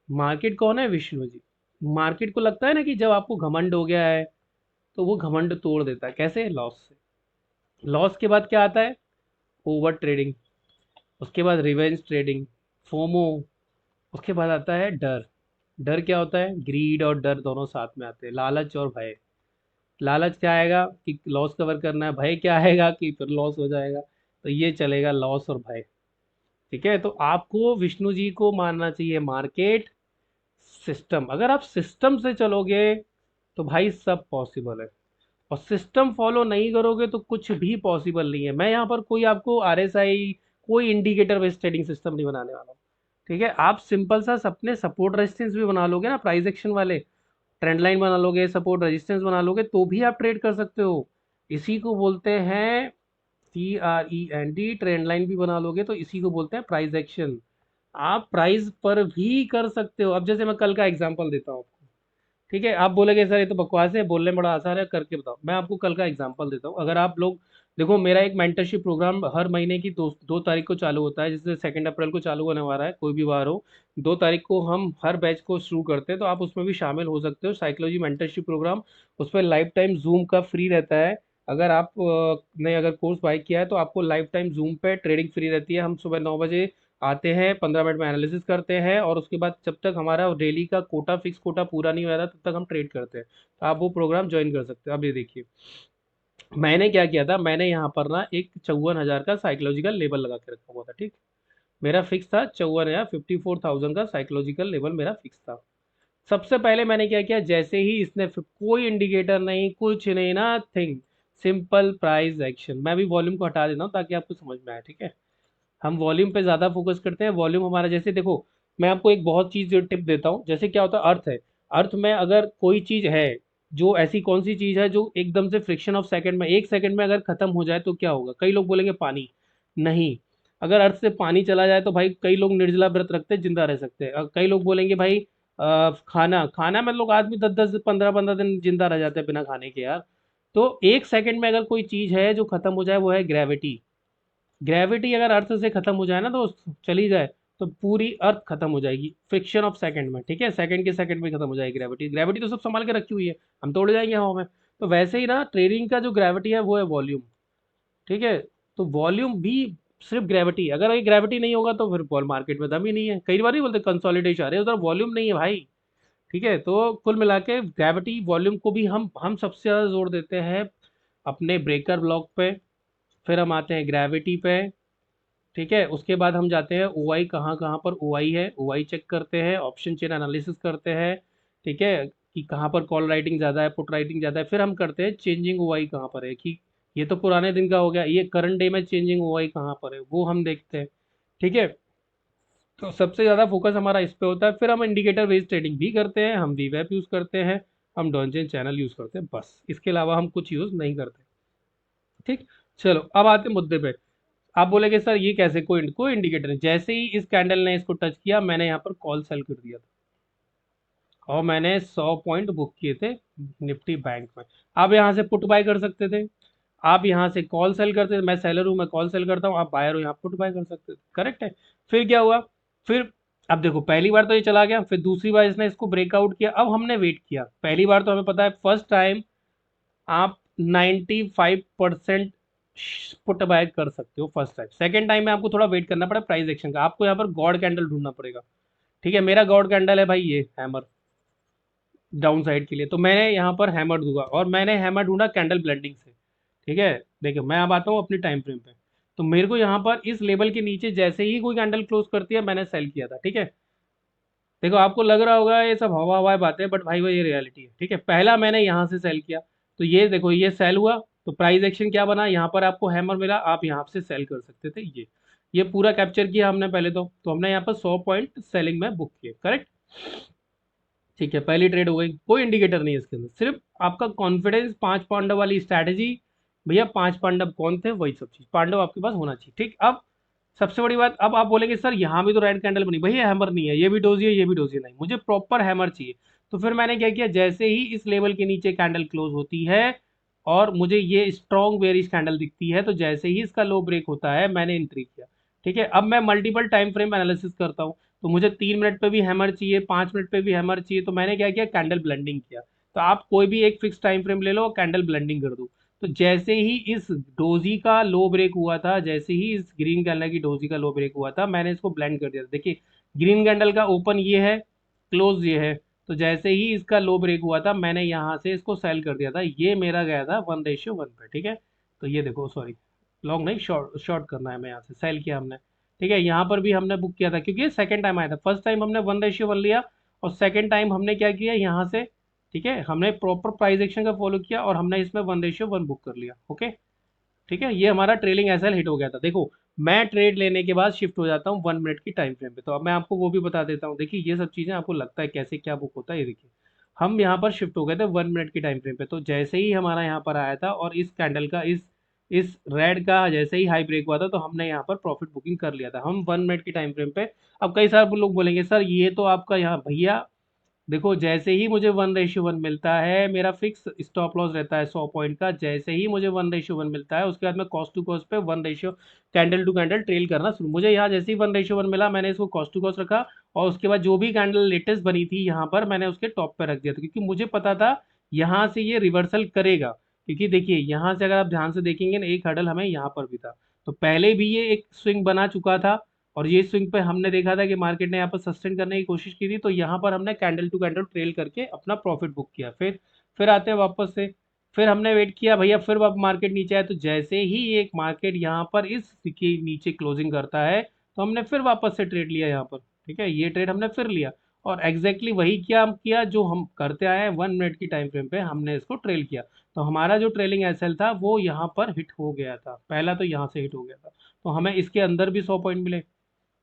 मार्केट कौन है? विष्णु जी। मार्केट को लगता है ना कि जब आपको घमंड हो गया है, तो वो घमंड तोड़ देता है। कैसे? लॉस से। लॉस के बाद क्या आता है? Over trading. उसके बाद रिवेंज ट्रेडिंग, फोमो। उसके बाद आता है डर। डर क्या होता है? ग्रीड और डर दोनों साथ में आते हैं, लालच और भय। लालच क्या आएगा कि लॉस कवर करना है, भय क्या आएगा कि फिर लॉस हो जाएगा। तो ये चलेगा लॉस और भय। ठीक है। तो आपको विष्णु जी को मानना चाहिए मार्केट, सिस्टम। अगर आप सिस्टम से चलोगे तो भाई सब पॉसिबल है। और सिस्टम फॉलो नहीं करोगे तो कुछ भी पॉसिबल नहीं है। मैं यहाँ पर कोई आपको आरएसआई, कोई इंडिकेटर बेस्ड ट्रेडिंग सिस्टम नहीं बनाने वाला हूँ। ठीक है, आप सिंपल सा अपने सपोर्ट रेजिस्टेंस भी बना लोगे ना, प्राइस एक्शन वाले ट्रेंड लाइन बना लोगे, सपोर्ट रेजिस्टेंस बना लोगे, तो भी आप ट्रेड कर सकते हो। इसी को बोलते हैं TREND, ट्रेंड लाइन भी बना लोगे तो इसी को बोलते हैं प्राइस एक्शन। आप प्राइस पर भी कर सकते हो। अब जैसे मैं कल का एग्जांपल देता हूँ, ठीक है, आप बोलेंगे सर ये तो बकवास है, बोलने में बड़ा आसान है, करके बताओ। मैं आपको कल का एग्जांपल देता हूँ। अगर आप लोग देखो, मेरा एक मेंटरशिप प्रोग्राम हर महीने की 2 तारीख को चालू होता है, जिससे 2 अप्रैल को चालू होने वाला है, कोई भी बार हो। 2 तारीख को हम हर बैच को शुरू करते हैं, तो आप उसमें भी शामिल हो सकते हो। साइकोलॉजी मेंटरशिप प्रोग्राम, उस पर लाइफ टाइम जूम का फ्री रहता है। अगर आप ने अगर कोर्स बाय किया है तो आपको लाइफ टाइम जूम पे ट्रेडिंग फ्री रहती है। हम सुबह 9 बजे आते हैं, 15 मिनट में एनालिसिस करते हैं, और उसके बाद जब तक हमारा डेली का कोटा, फिक्स कोटा पूरा नहीं हो रहा तब तक हम ट्रेड करते हैं। तो आप वो प्रोग्राम ज्वाइन कर सकते हो। अब ये देखिए, मैंने क्या किया था, मैंने यहाँ पर ना एक 54,000 का साइकोलॉजिकल लेवल लगा के रखा हुआ था। ठीक, मेरा फिक्स था 54,000, 54,000 का साइकोलॉजिकल लेवल मेरा फिक्स था। सबसे पहले मैंने क्या किया, जैसे ही इसने कोई इंडिकेटर नहीं, कुछ नहीं, ना थिंग, सिंपल प्राइस एक्शन। मैं भी वॉल्यूम को हटा देता हूँ ताकि आपको समझ में आए। ठीक है, हम वॉल्यूम पे ज़्यादा फोकस करते हैं। वॉल्यूम हमारा, जैसे देखो, मैं आपको एक बहुत चीज़ टिप देता हूँ। जैसे क्या होता है, अर्थ है, अर्थ में अगर कोई चीज़ है, जो ऐसी कौन सी चीज़ है जो एकदम से फ्रिक्शन ऑफ सेकंड में, 1 सेकंड में अगर खत्म हो जाए तो क्या होगा? कई लोग बोलेंगे पानी। नहीं, अगर अर्थ से पानी चला जाए तो भाई कई लोग निर्जला व्रत रखते हैं, जिंदा रह सकते हैं। कई लोग बोलेंगे भाई खाना खाना में लोग, आदमी 10 10 15 15 दिन जिंदा रह जाते हैं बिना खाने के यार। तो 1 सेकंड में अगर कोई चीज़ है जो खत्म हो जाए, वो है ग्रेविटी। ग्रेविटी अगर अर्थ से खत्म हो जाए ना दोस्त, चली जाए, तो पूरी अर्थ खत्म हो जाएगी फ्रिक्शन ऑफ सेकंड में। ठीक है, सेकंड के सेकंड में खत्म हो जाएगी ग्रेविटी। ग्रेविटी तो सब संभाल के रखी हुई है, हम तोड़ जाएंगे हवा में। तो वैसे ही ना, ट्रेडिंग का जो ग्रेविटी है वो है वॉल्यूम। ठीक है, तो वॉल्यूम भी सिर्फ ग्रेविटी, अगर ये ग्रेविटी नहीं होगा तो फिर बॉल मार्केट में दम ही नहीं है। कई बार ही बोलते कंसोलिडेशन आ रही है, उधर वॉल्यूम नहीं है भाई। ठीक है, तो कुल मिला के ग्रेविटी वॉल्यूम को भी हम सबसे ज़्यादा जोर देते हैं अपने ब्रेकर ब्लॉक पे। फिर हम आते हैं ग्रेविटी पे। ठीक है, उसके बाद हम जाते हैं ओ आई, कहाँ कहाँ पर ओ आई है, ओ आई चेक करते हैं, ऑप्शन चेन एनालिसिस करते हैं। ठीक है, कि कहाँ पर कॉल राइटिंग ज़्यादा है, पुट राइटिंग ज़्यादा है। फिर हम करते हैं चेंजिंग ओ आई कहाँ पर है, कि ये तो पुराने दिन का हो गया, ये करंट डे में चेंजिंग ओ आई कहाँ पर है, वो हम देखते हैं। ठीक है, तो सबसे ज़्यादा फोकस हमारा इस पे होता है। फिर हम इंडिकेटर बेस्ड ट्रेडिंग भी करते हैं, हम वीवेप यूज़ करते हैं, हम डॉनचेन चैनल यूज़ करते हैं, बस इसके अलावा हम कुछ यूज़ नहीं करते। ठीक, चलो अब आते हैं मुद्दे पे। आप बोलेंगे सर ये कैसे, कोई कोई इंडिकेटर नहीं। जैसे ही इस कैंडल ने इसको टच किया, मैंने यहाँ पर कॉल सेल कर दिया था, और मैंने 100 पॉइंट बुक किए थे निफ्टी बैंक में। आप यहाँ से पुट बाय कर सकते थे, आप यहाँ से कॉल सेल करते थे। मैं सेलर हूँ, मैं कॉल सेल करता हूँ, आप बायर हो, यहाँ पुट बाय कर सकते थे। करेक्ट है। फिर क्या हुआ, फिर अब देखो, पहली बार तो ये चला गया, फिर दूसरी बार इसने इसको ब्रेकआउट किया। अब हमने वेट किया। पहली बार तो हमें पता है, फर्स्ट टाइम आप 95% पुट बाय कर सकते हो फर्स्ट टाइम। सेकंड टाइम में आपको थोड़ा वेट करना पड़ा प्राइस एक्शन का, आपको यहाँ पर गॉड कैंडल ढूंढना पड़ेगा। ठीक है, मेरा गॉड कैंडल है भाई, ये हैमर डाउन साइड के लिए, तो मैंने यहाँ पर हैमर दूंगा, और मैंने हैमर ढूंढा कैंडल ब्लेंडिंग से। ठीक है, देखिए मैं अब आता हूँ अपनी टाइम फ्रेम पे। तो मेरे को यहाँ पर इस लेवल के नीचे जैसे ही कोई कैंडल क्लोज करती है, मैंने सेल किया था। ठीक है, देखो आपको लग रहा होगा ये सब हवा हवाई बातें, बट भाई वो ये रियलिटी है। ठीक है, पहला मैंने यहाँ से सेल किया, तो ये देखो ये सेल हुआ, तो प्राइस एक्शन क्या बना, यहाँ पर आपको हैमर मिला, आप यहाँ से सेल कर सकते थे। ये पूरा कैप्चर किया हमने पहले। तो हमने यहाँ पर 100 पॉइंट सेलिंग में बुक किए। करेक्ट, ठीक है, पहली ट्रेड हो गई। कोई इंडिकेटर नहीं है इसके अंदर, सिर्फ आपका कॉन्फिडेंस। 5 पांडव वाली स्ट्रैटेजी, भैया 5 पांडव कौन थे, वही सब चीज, पांडव आपके पास होना चाहिए। ठीक, अब सबसे बड़ी बात, अब आप बोलेंगे सर यहाँ भी तो रेड कैंडल बनी, भैया हैमर नहीं है, ये भी डोजी है, ये भी डोजी नहीं, मुझे प्रॉपर हैमर चाहिए। तो फिर मैंने क्या किया, जैसे ही इस लेवल के नीचे कैंडल क्लोज होती है और मुझे ये स्ट्रॉन्ग बेरिश कैंडल दिखती है, तो जैसे ही इसका लो ब्रेक होता है, मैंने एंट्री किया। ठीक है, अब मैं मल्टीपल टाइम फ्रेम एनालिसिस करता हूँ, तो मुझे 3 मिनट पे भी हैमर चाहिए, 5 मिनट पे भी हैमर चाहिए, तो मैंने क्या किया, कैंडल ब्लेंडिंग किया। तो आप कोई भी एक फिक्स टाइम फ्रेम ले लो, कैंडल ब्लेंडिंग कर दो। तो जैसे ही इस डोजी का लो ब्रेक हुआ था, जैसे ही इस ग्रीन कैंडल की डोजी का लो ब्रेक हुआ था, मैंने इसको ब्लेंड कर दिया था। देखिए, ग्रीन कैंडल का ओपन ये है, क्लोज ये है, तो जैसे ही इसका लो ब्रेक हुआ था, मैंने यहाँ से इसको सेल कर दिया था। ये मेरा गया था 1:1 पे। ठीक है, तो ये देखो, सॉरी लॉन्ग नहीं, शॉर्ट शॉर्ट करना है, मैं यहाँ से सेल किया हमने। ठीक है, यहाँ पर भी हमने बुक किया था, क्योंकि ये सेकंड टाइम आया था। फर्स्ट टाइम हमने 1:1 लिया, और सेकंड टाइम हमने क्या किया, यहाँ से ठीक है, हमने प्रॉपर प्राइस एक्शन का फॉलो किया और हमने इसमें 1:1 बुक कर लिया। ओके, ठीक है, ये हमारा ट्रेलिंग एसएल हिट हो गया था। देखो, मैं ट्रेड लेने के बाद शिफ्ट हो जाता हूँ 1 मिनट की टाइम फ्रेम पे। तो अब मैं आपको वो भी बता देता हूँ। देखिए, ये सब चीजें आपको लगता है कैसे क्या बुक होता है, ये देखिए, हम यहाँ पर शिफ्ट हो गए थे 1 मिनट की टाइम फ्रेम पे। तो जैसे ही हमारा यहाँ पर आया था और इस कैंडल का इस रेड का जैसे ही हाई ब्रेक हुआ था, तो हमने यहाँ पर प्रॉफिट बुकिंग कर लिया था हम 1 मिनट की टाइम फ्रेम पे। अब कई सारे लोग बोलेंगे सर ये तो आपका यहाँ भैया, देखो जैसे ही मुझे 1:1 मिलता है, मेरा फिक्स स्टॉप लॉस रहता है 100 पॉइंट का। जैसे ही मुझे 1:1 मिलता है, उसके बाद मैं कॉस्ट टू कॉस्ट पे 1 ratio candle to candle trail करना शुरू। मुझे यहाँ जैसे ही 1:1 मिला, मैंने इसको कॉस्ट टू कॉस्ट रखा और उसके बाद जो भी कैंडल लेटेस्ट बनी थी यहाँ पर, मैंने उसके टॉप पे रख दिया था, क्योंकि मुझे पता था यहाँ से ये रिवर्सल करेगा। क्योंकि देखिए, यहाँ से अगर आप ध्यान से देखेंगे ना, एक हडल हमें यहाँ पर भी था, तो पहले भी ये एक स्विंग बना चुका था और ये स्विंग पे हमने देखा था कि मार्केट ने यहाँ पर सस्टेन करने की कोशिश की थी। तो यहाँ पर हमने कैंडल टू कैंडल ट्रेल करके अपना प्रॉफिट बुक किया। फिर आते हैं वापस से, फिर हमने वेट किया भैया, फिर अब मार्केट नीचे आया। तो जैसे ही एक मार्केट यहाँ पर इस के नीचे क्लोजिंग करता है, तो हमने फिर वापस से ट्रेड लिया यहाँ पर। ठीक है, ये ट्रेड हमने फिर लिया और एग्जैक्टली वही क्या हम किया जो हम करते आए हैं। 1 मिनट की टाइम फ्रेम पे हमने इसको ट्रेल किया। तो हमारा जो ट्रेलिंग एसएल था वो यहाँ पर हिट हो गया था, पहला तो यहाँ से हिट हो गया था। तो हमें इसके अंदर भी 100 पॉइंट मिले,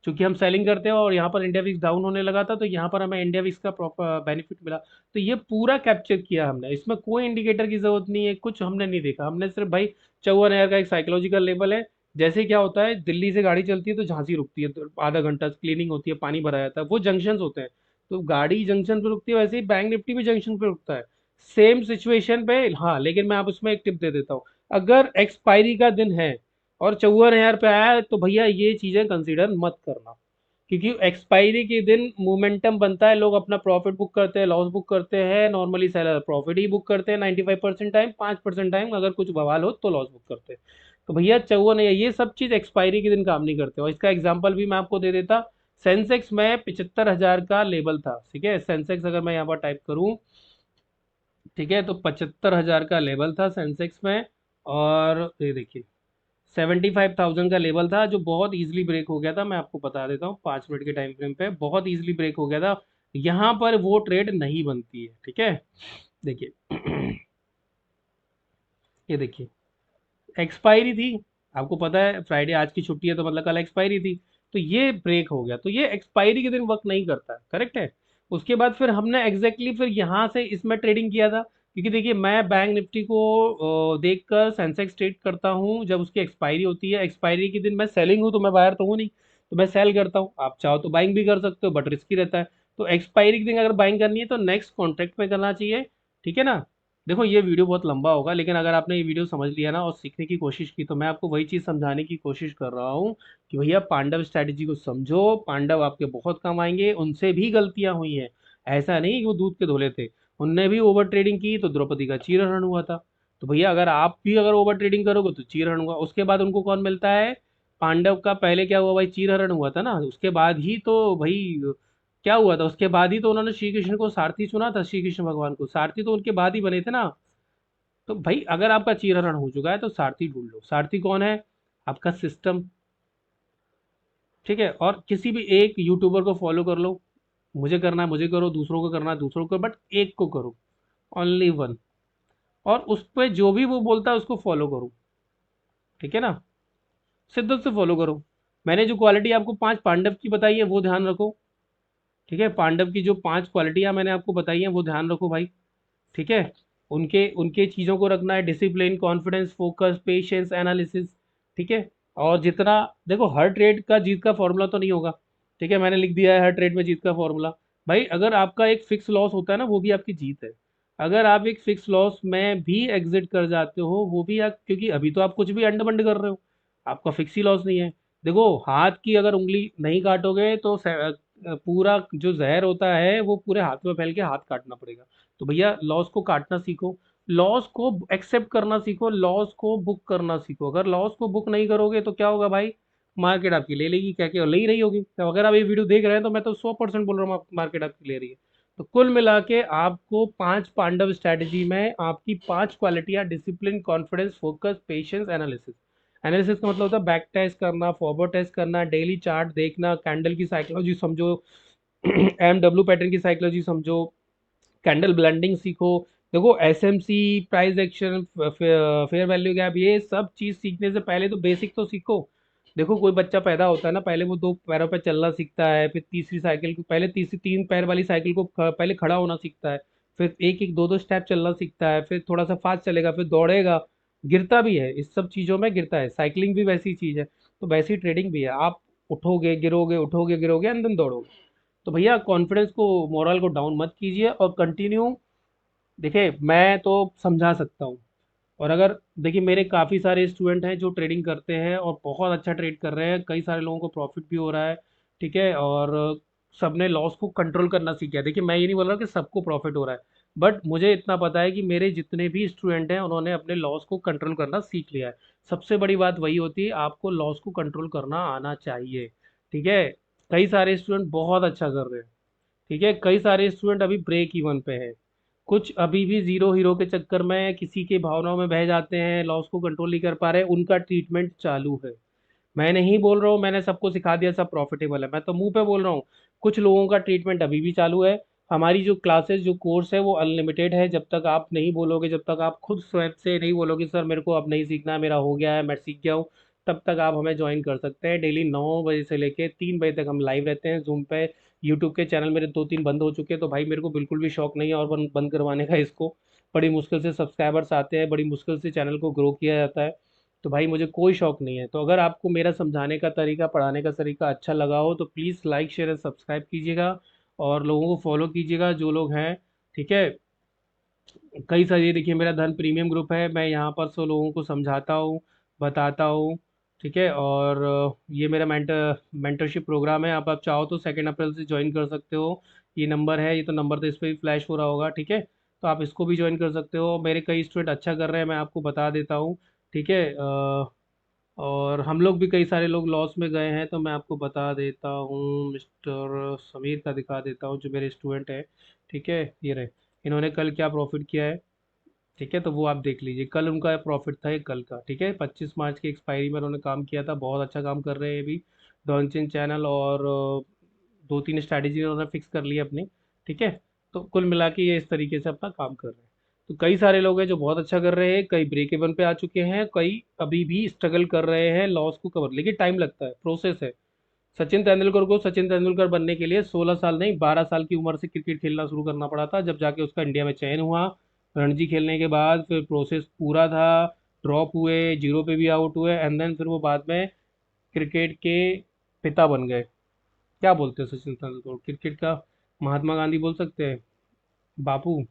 क्योंकि हम सेलिंग करते हैं और यहाँ पर इंडिया विक्स डाउन होने लगा था, तो यहाँ पर हमें इंडिया विक्स का प्रॉपर बेनिफिट मिला। तो ये पूरा कैप्चर किया हमने, इसमें कोई इंडिकेटर की जरूरत नहीं है, कुछ हमने नहीं देखा। हमने सिर्फ भाई 54,000 का एक साइकोलॉजिकल लेवल है। जैसे क्या होता है, दिल्ली से गाड़ी चलती है तो झांसी रुकती है, तो आधा घंटा क्लीनिंग होती है, पानी भरा जाता है, वो जंक्शन होते हैं। तो गाड़ी जंक्शन पे रुकती है, वैसे ही बैंक निफ्टी भी जंक्शन पे रुकता है, सेम सिचुएशन पे। हाँ, लेकिन मैं आप उसमें एक टिप दे देता हूँ। अगर एक्सपायरी का दिन है और 54,000 पे आया है, तो भैया ये चीजें कंसीडर मत करना, क्योंकि एक्सपायरी के दिन मोमेंटम बनता है, लोग अपना प्रॉफिट बुक करते हैं, लॉस बुक करते हैं। नॉर्मली सेलर प्रॉफिट ही बुक करते हैं 95% टाइम, 5% टाइम अगर कुछ बवाल हो तो लॉस बुक करते हैं। तो भैया चौवन है, ये सब चीज एक्सपायरी के दिन काम नहीं करते। और इसका एग्जाम्पल भी मैं आपको दे देता। सेंसेक्स में 75,000 का लेवल था, ठीक है, सेंसेक्स अगर मैं यहाँ पर टाइप करूँ, ठीक है, तो 75,000 का लेवल था सेंसेक्स में। और ये देखिए, 75,000 का लेवल था, जो बहुत इजीली ब्रेक हो गया था। मैं आपको बता देता हूँ, 5 मिनट के टाइम फ्रेम पे बहुत इजीली ब्रेक हो गया था। यहाँ पर वो ट्रेड नहीं बनती है, ठीक है। देखिए ये देखिए, एक्सपायरी थी, आपको पता है फ्राइडे आज की छुट्टी है, तो मतलब कल एक्सपायरी थी। तो ये ब्रेक हो गया, तो ये एक्सपायरी के दिन वर्क नहीं करता है, करेक्ट है। उसके बाद फिर हमने एग्जैक्टली फिर यहाँ से इसमें ट्रेडिंग किया था, क्योंकि देखिए मैं बैंक निफ्टी को देखकर सेंसेक्स ट्रेड करता हूँ जब उसकी एक्सपायरी होती है। एक्सपायरी के दिन मैं सेलिंग हूँ, तो मैं बायर तो हूँ नहीं, तो मैं सेल करता हूँ। आप चाहो तो बाइंग भी कर सकते हो, बट रिस्की रहता है। तो एक्सपायरी के दिन अगर बाइंग करनी है तो नेक्स्ट कॉन्ट्रैक्ट में करना चाहिए, ठीक है ना। देखो, ये वीडियो बहुत लंबा होगा, लेकिन अगर आपने ये वीडियो समझ लिया ना और सीखने की कोशिश की, तो मैं आपको वही चीज़ समझाने की कोशिश कर रहा हूँ कि भैया पांडव स्ट्रैटेजी को समझो। पांडव आपके बहुत काम आएंगे, उनसे भी गलतियां हुई हैं। ऐसा नहीं कि वो दूध के धोले थे, उनने भी ओवर ट्रेडिंग की तो द्रौपदी का चीरहरण हुआ था। तो भैया अगर आप भी अगर ओवर ट्रेडिंग करोगे तो चीरहरण हुआ। उसके बाद उनको कौन मिलता है, पांडव का पहले क्या हुआ भाई, चीरहरण हुआ था ना, उसके बाद ही तो भाई क्या हुआ था, उसके बाद ही तो उन्होंने श्री कृष्ण को सारथी चुना था, श्री कृष्ण भगवान को सारथी तो उनके बाद ही बने थे ना। तो भाई अगर आपका चीरहरण हो चुका है तो सारथी ढूंढ लो। सारथी कौन है, आपका सिस्टम, ठीक है। और किसी भी एक यूट्यूबर को फॉलो कर लो, मुझे करना है मुझे करो, दूसरों को करना है दूसरों को, बट एक को करो, ओनली वन। और उस पर जो भी वो बोलता है उसको फॉलो करो, ठीक है ना, शिद्दत से फॉलो करो। मैंने जो क्वालिटी आपको 5 पांडव की बताई है वो ध्यान रखो, ठीक है। पांडव की जो 5 क्वालिटियां मैंने आपको बताई हैं वो ध्यान रखो भाई, ठीक है। उनके उनके चीज़ों को रखना है, discipline, confidence, focus, patience, analysis, ठीक है। और जितना, देखो हर ट्रेड का जीत का फॉर्मूला तो नहीं होगा, ठीक है, मैंने लिख दिया है हर ट्रेड में जीत का फॉर्मूला। भाई अगर आपका एक फिक्स लॉस होता है ना, वो भी आपकी जीत है। अगर आप एक फिक्स लॉस में भी एग्जिट कर जाते हो, वो भी आप, क्योंकि अभी तो आप कुछ भी अंड बंड कर रहे हो, आपका फिक्स ही लॉस नहीं है। देखो, हाथ की अगर उंगली नहीं काटोगे तो पूरा जो जहर होता है वो पूरे हाथ में फैल के हाथ काटना पड़ेगा। तो भैया लॉस को काटना सीखो, लॉस को एक्सेप्ट करना सीखो, लॉस को बुक करना सीखो। अगर लॉस को बुक नहीं करोगे तो क्या होगा भाई, मार्केट आपकी ले लेगी, क्या क्या ले ही रही होगी। तो अगर आप ये वीडियो देख रहे हैं तो मैं तो 100% बोल रहा हूँ मार्केट आपकी ले रही है। तो कुल मिला के आपको 5 पांडव स्ट्रैटेजी में आपकी 5 क्वालिटियां, discipline, confidence, focus, patience, analysis. Analysis का मतलब होता है बैक टेस्ट करना, फॉरवर्ड टेस्ट करना, डेली चार्ट देखना, कैंडल की साइकोलॉजी समझो, एमडब्ल्यू पैटर्न की साइकोलॉजी समझो, कैंडल ब्लेंडिंग सीखो। देखो SMC, price action, fair value gap, ये सब चीज सीखने से पहले तो बेसिक तो सीखो। देखो कोई बच्चा पैदा होता है ना, पहले वो दो पैरों पे चलना सीखता है, फिर तीसरी साइकिल को, पहले तीसरी तीन पैर वाली साइकिल को पहले खड़ा होना सीखता है, फिर एक एक दो दो स्टेप चलना सीखता है, फिर थोड़ा सा फास्ट चलेगा, फिर दौड़ेगा, गिरता भी है, इस सब चीजों में गिरता है। साइकिलिंग भी वैसी चीज है, तो वैसी ट्रेडिंग भी है। आप उठोगे गिरोगे एंड देन दौड़ोगे। तो भैया कॉन्फिडेंस को, मोरल को डाउन मत कीजिए और कंटिन्यू। देखिए मैं तो समझा सकता हूँ, और अगर देखिए मेरे काफ़ी सारे स्टूडेंट हैं जो ट्रेडिंग करते हैं और बहुत अच्छा ट्रेड कर रहे हैं, कई सारे लोगों को प्रॉफिट भी हो रहा है, ठीक है, और सबने लॉस को कंट्रोल करना सीख गया। देखिए मैं ये नहीं बोल रहा कि सबको प्रॉफिट हो रहा है, बट मुझे इतना पता है कि मेरे जितने भी स्टूडेंट हैं उन्होंने अपने लॉस को कंट्रोल करना सीख लिया है। सबसे बड़ी बात वही होती है, आपको लॉस को कंट्रोल करना आना चाहिए, ठीक है। कई सारे स्टूडेंट बहुत अच्छा कर रहे हैं, ठीक है, कई सारे स्टूडेंट अभी ब्रेक इवन पे है, कुछ अभी भी जीरो हीरो के चक्कर में किसी के भावनाओं में बह जाते हैं, लॉस को कंट्रोल नहीं कर पा रहे, उनका ट्रीटमेंट चालू है। मैं नहीं बोल रहा हूँ मैंने सबको सिखा दिया सब प्रॉफिटेबल है, मैं तो मुंह पे बोल रहा हूँ। कुछ लोगों का ट्रीटमेंट अभी भी चालू है। हमारी जो क्लासेस, जो कोर्स है वो अनलिमिटेड है, जब तक आप नहीं बोलोगे, जब तक आप खुद स्वयं से नहीं बोलोगे सर मेरे को अब नहीं सीखना, मेरा हो गया है, मैं सीख गया हूँ, तब तक आप हमें ज्वाइन कर सकते हैं। डेली 9 बजे से लेके 3 बजे तक हम लाइव रहते हैं जूम पे। यूट्यूब के चैनल मेरे दो तीन बंद हो चुके हैं, तो भाई मेरे को बिल्कुल भी शौक नहीं है और बंद बंद करवाने का इसको। बड़ी मुश्किल से सब्सक्राइबर्स आते हैं, बड़ी मुश्किल से चैनल को ग्रो किया जाता है, तो भाई मुझे कोई शौक नहीं है। तो अगर आपको मेरा समझाने का तरीका, पढ़ाने का तरीका अच्छा लगा हो तो please like share and subscribe कीजिएगा, और लोगों को फॉलो कीजिएगा जो लोग हैं, ठीक है। कई सारी, देखिए मेरा धन प्रीमियम ग्रुप है, मैं यहाँ पर सौ लोगों को समझाता हूँ, बताता हूँ, ठीक है। और ये मेरा मेंटरशिप प्रोग्राम है, आप चाहो तो 2 अप्रैल से ज्वाइन कर सकते हो। ये नंबर है, ये तो नंबर तो इस पर भी फ्लैश हो रहा होगा, ठीक है, तो आप इसको भी ज्वाइन कर सकते हो। मेरे कई स्टूडेंट अच्छा कर रहे हैं, मैं आपको बता देता हूँ, ठीक है। और हम लोग भी कई सारे लोग लॉस में गए हैं, तो मैं आपको बता देता हूँ। मिस्टर समीर का दिखा देता हूँ जो मेरे स्टूडेंट है, ठीक है, ये रहे, इन्होंने कल क्या प्रॉफिट किया है, ठीक है, तो वो आप देख लीजिए। कल उनका प्रॉफिट था, ये कल का, ठीक है, 25 मार्च की एक्सपायरी में उन्होंने काम किया था, बहुत अच्छा काम कर रहे हैं ये भी। डॉनचिन चैनल और दो तीन स्ट्रैटेजी उन्होंने फिक्स कर ली अपनी, ठीक है। तो कुल मिला के ये इस तरीके से अपना काम कर रहे हैं। तो कई सारे लोग हैं जो बहुत अच्छा कर रहे हैं, कई ब्रेक इवन पे आ चुके हैं, कई अभी भी स्ट्रगल कर रहे हैं लॉस को कवर, लेकिन टाइम लगता है, प्रोसेस है। सचिन तेंदुलकर को सचिन तेंदुलकर बनने के लिए 16 साल नहीं 12 साल की उम्र से क्रिकेट खेलना शुरू करना पड़ा था, जब जाके उसका इंडिया में चयन हुआ। रणजी खेलने के बाद फिर प्रोसेस पूरा था, ड्रॉप हुए, जीरो पे भी आउट हुए, एंड देन फिर वो बाद में क्रिकेट के पिता बन गए। क्या बोलते हैं सचिन तेंदुलकर क्रिकेट का महात्मा गांधी बोल सकते हैं, बापू।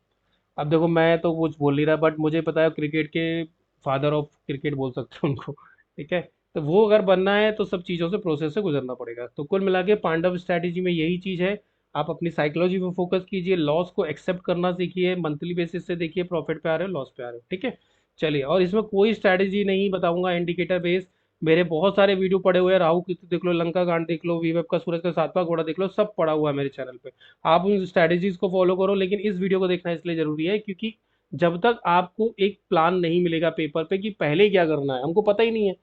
अब देखो मैं तो कुछ बोल नहीं रहा, बट मुझे पता है क्रिकेट के फादर ऑफ क्रिकेट बोल सकते हैं उनको, ठीक है। तो वो अगर बनना है तो सब चीज़ों से, प्रोसेस से गुजरना पड़ेगा। तो कुल मिला के पांडव स्ट्रैटेजी में यही चीज़ है, आप अपनी साइकोलॉजी पे फोकस कीजिए, लॉस को एक्सेप्ट करना सीखिए, मंथली बेसिस से देखिए प्रॉफिट पे आ रहे हो लॉस पे आ रहे हो, ठीक है। चलिए, और इसमें कोई स्ट्रैटेजी नहीं बताऊंगा इंडिकेटर बेस, मेरे बहुत सारे वीडियो पड़े हुए हैं, राहु केतु देख लो, लंका कांड देख लो, वीवेब का सूरज का सातवां घोड़ा देख लो, सब पड़ा हुआ है मेरे चैनल पे। आप उन स्ट्रैटेजीज को फॉलो करो, लेकिन इस वीडियो को देखना इसलिए जरूरी है क्योंकि जब तक आपको एक प्लान नहीं मिलेगा पेपर पे कि पहले क्या करना है, हमको पता ही नहीं है।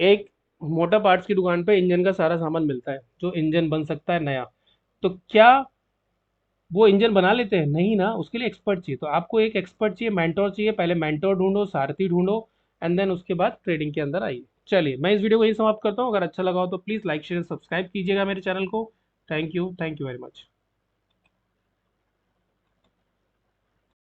एक मोटर पार्ट्स की दुकान पे इंजन का सारा सामान मिलता है, जो इंजन बन सकता है नया, तो क्या वो इंजन बना लेते हैं? नहीं ना, उसके लिए एक्सपर्ट चाहिए। तो आपको एक एक्सपर्ट चाहिए, मेंटोर चाहिए, पहले मेंटोर ढूंढो, सारथी ढूंढो, एंड देन उसके बाद ट्रेडिंग के अंदर आइए। चलिए मैं इस वीडियो को यही समाप्त करता हूँ, अगर अच्छा लगा हो तो प्लीज़ लाइक शेयर सब्सक्राइब कीजिएगा मेरे चैनल को। Thank you very much.